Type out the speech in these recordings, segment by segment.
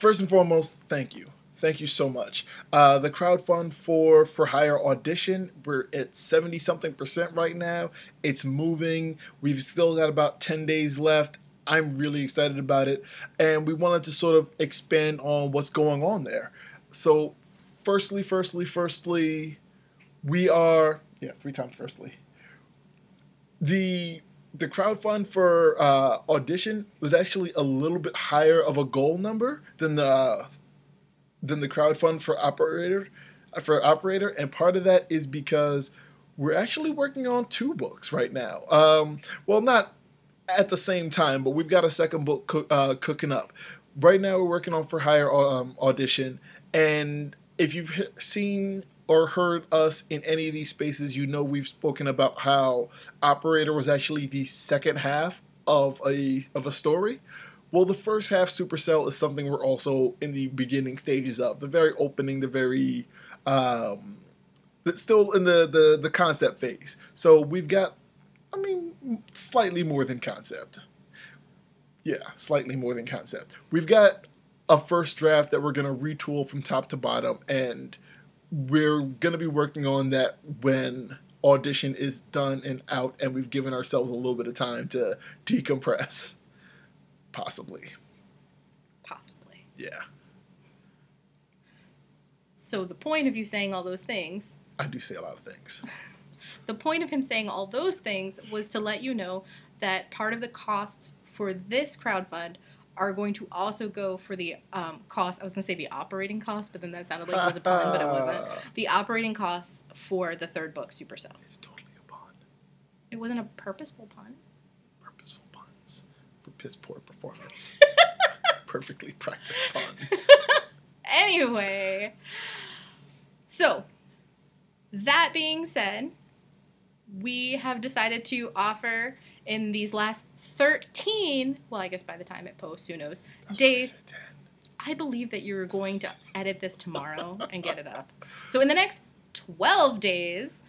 first and foremost, thank you. Thank you so much. The crowdfund for Hire Audition, we're at 70-something% right now. It's moving. We've still got about 10 days left. I'm really excited about it. And we wanted to sort of expand on what's going on there. So, firstly, we are... Yeah, 3 times firstly. The crowdfund for Audition was actually a little bit higher of a goal number than the crowdfund for Operator, and part of that is because we're actually working on 2 books right now. Well, not at the same time, but we've got a second book cooking up. Right now, we're working on For Hire Audition, and if you've seen or heard us in any of these spaces, you know we've spoken about how Operator was actually the second half of a story. Well, the first half, Supercell, is something we're also in the beginning stages of. The very opening, the very... still in the concept phase. So we've got, slightly more than concept. Yeah, slightly more than concept. We've got a first draft that we're going to retool from top to bottom, and we're going to be working on that when Audition is done and out, and we've given ourselves a little bit of time to decompress. Possibly. Yeah. So the point of you saying all those things... I do say a lot of things. The point of him saying all those things was to let you know that part of the costs for this crowdfund are going to also go for the cost... I was going to say the operating cost, but then that sounded like it was a pun, but it wasn't. The operating costs for the 3rd book, Supercell. It's totally a pun. It wasn't a purposeful pun. Purposeful puns. For piss poor performance. Perfectly practiced puns. Anyway, so that being said, we have decided to offer in these last 13, well, I guess by the time it posts, who knows, days. I believe that you're going to edit this tomorrow and get it up. So in the next 12 days,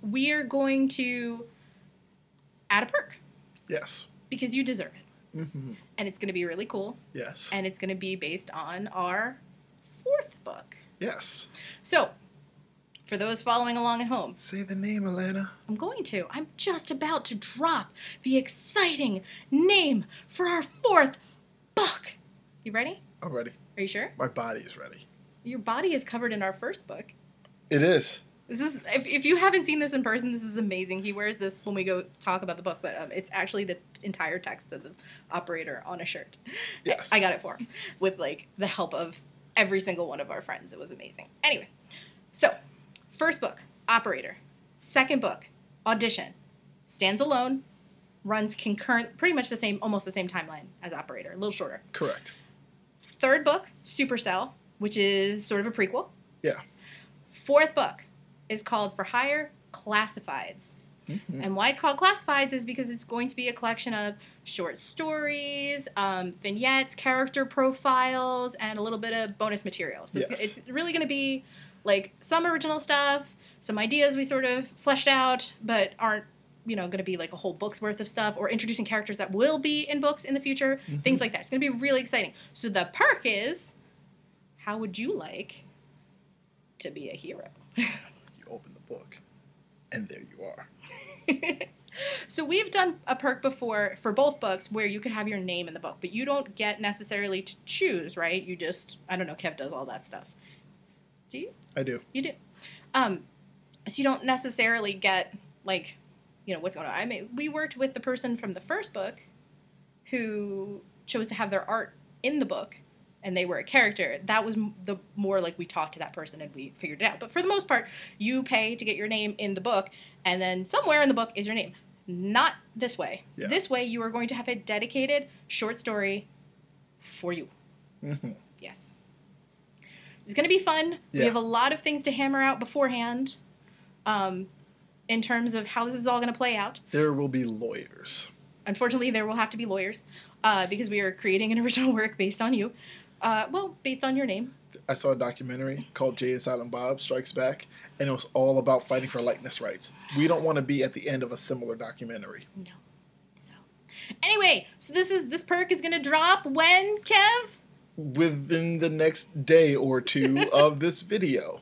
we are going to add a perk. Yes. Because you deserve it. Mm-hmm. And it's going to be really cool. Yes. And it's going to be based on our 4th book. Yes. So, for those following along at home. Say the name, Alana. I'm going to. I'm just about to drop the exciting name for our 4th book. You ready? I'm ready. Are you sure? My body is ready. Your body is covered in our 1st book. It is. This is, if you haven't seen this in person, this is amazing. He wears this when we go talk about the book, but it's actually the entire text of the Operator on a shirt. Yes. I got it for him with, like, the help of every single one of our friends. It was amazing. Anyway, so, 1st book, Operator. 2nd book, Audition. Stands alone, runs concurrent, pretty much the same, almost the same timeline as Operator, a little shorter. Correct. 3rd book, Supercell, which is sort of a prequel. Yeah. 4th book is called For Hire Classifieds. Mm-hmm. And why it's called Classifieds is because it's going to be a collection of short stories, vignettes, character profiles, and a little bit of bonus material. So yes. It's really going to be like some original stuff, some ideas we sort of fleshed out, but aren't, going to be like a whole book's worth of stuff, or introducing characters that will be in books in the future, mm-hmm. things like that. It's going to be really exciting. So the perk is, how would you like to be a hero? Open the book, and there you are. So we've done a perk before for both books where you could have your name in the book, but you don't get necessarily to choose, right? You just, I don't know, Kev does all that stuff. Do you? I do. You do. So you don't necessarily get, like, what's going on. I mean, we worked with the person from the 1st book who chose to have their art in the book, and they were a character. That was the more like we talked to that person and we figured it out. But for the most part, you pay to get your name in the book, and then somewhere in the book is your name. Not this way. Yeah. This way, you are going to have a dedicated short story for you. Mm-hmm. Yes. It's going to be fun. Yeah. We have a lot of things to hammer out beforehand in terms of how this is all going to play out. There will be lawyers. Unfortunately, there will have to be lawyers because we are creating an original work based on you. Based on your name. I saw a documentary called Jay and Silent Bob Strikes Back, and it was all about fighting for likeness rights. We don't want to be at the end of a similar documentary. No. So, anyway, so this perk is going to drop when, Kev? within the next day or two of this video.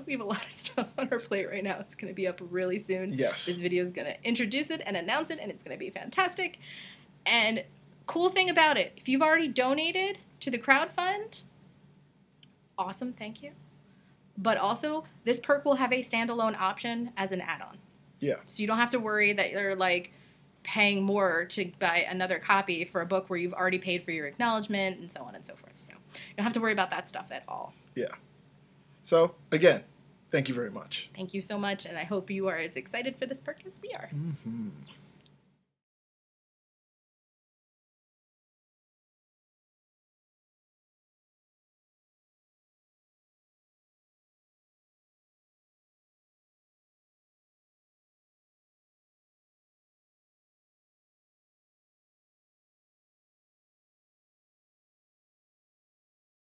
We have a lot of stuff on our plate right now. It's going to be up really soon. Yes. This video is going to introduce it and announce it, and it's going to be fantastic. And cool thing about it, if you've already donated to the crowdfund, awesome, thank you. But also, this perk will have a standalone option as an add-on. Yeah. So you don't have to worry that you're like paying more to buy another copy for a book where you've already paid for your acknowledgement and so on and so forth. So you don't have to worry about that stuff at all. Yeah. So, again, thank you very much. Thank you so much, and I hope you are as excited for this perk as we are. Mm-hmm.